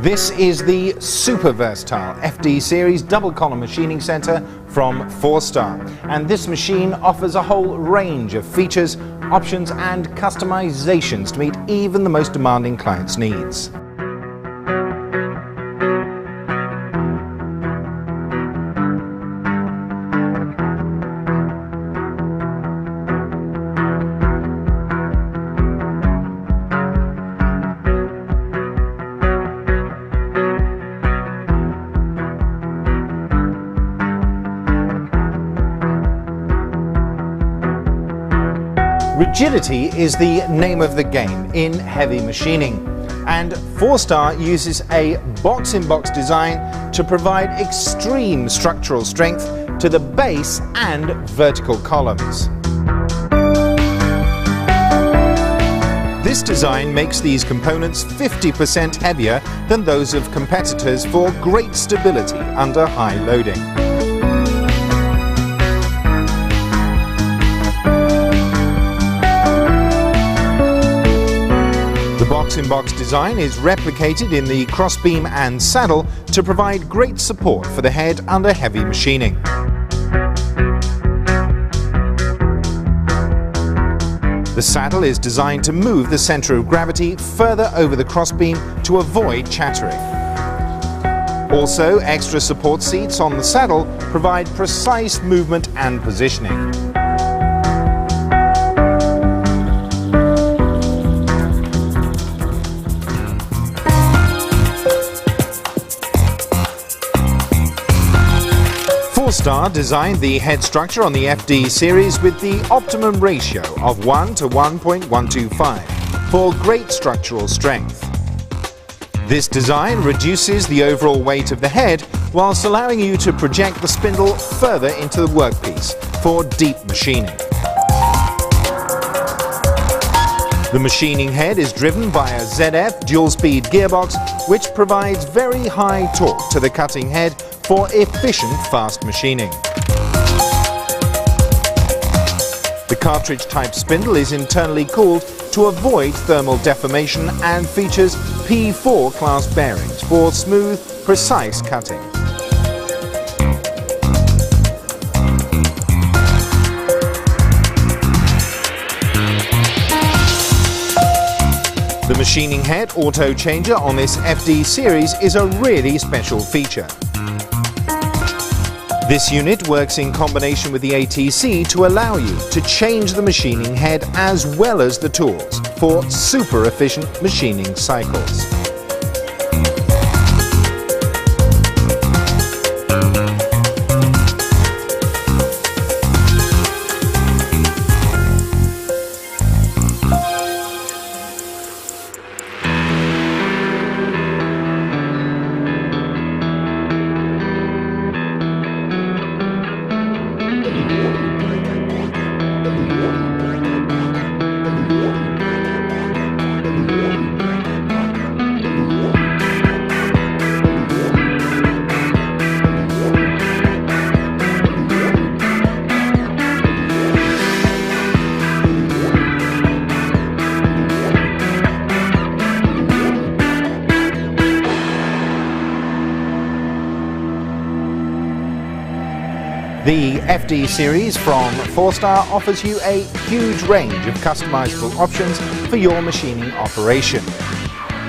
This is the super versatile FD series double column machining center from Four-Star, and this machine offers a whole range of features, options and customizations to meet even the most demanding clients' needs. Rigidity is the name of the game in heavy machining, and Four-Star uses a box-in-box design to provide extreme structural strength to the base and vertical columns. This design makes these components 50% heavier than those of competitors for great stability under high loading. The box-in-box design is replicated in the crossbeam and saddle to provide great support for the head under heavy machining. The saddle is designed to move the center of gravity further over the crossbeam to avoid chattering. Also, extra support seats on the saddle provide precise movement and positioning. Four-Star designed the head structure on the FD series with the optimum ratio of 1 to 1.125 for great structural strength. This design reduces the overall weight of the head whilst allowing you to project the spindle further into the workpiece for deep machining. The machining head is driven by a ZF dual-speed gearbox which provides very high torque to the cutting head for efficient fast machining. The cartridge-type spindle is internally cooled to avoid thermal deformation and features P4 class bearings for smooth, precise cutting. The machining head auto changer on this FD series is a really special feature. This unit works in combination with the ATC to allow you to change the machining head as well as the tools for super efficient machining cycles. The FD series from Four-Star offers you a huge range of customizable options for your machining operation.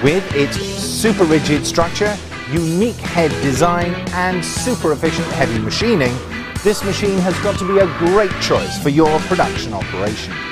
With its super rigid structure, unique head design and super efficient heavy machining, this machine has got to be a great choice for your production operation.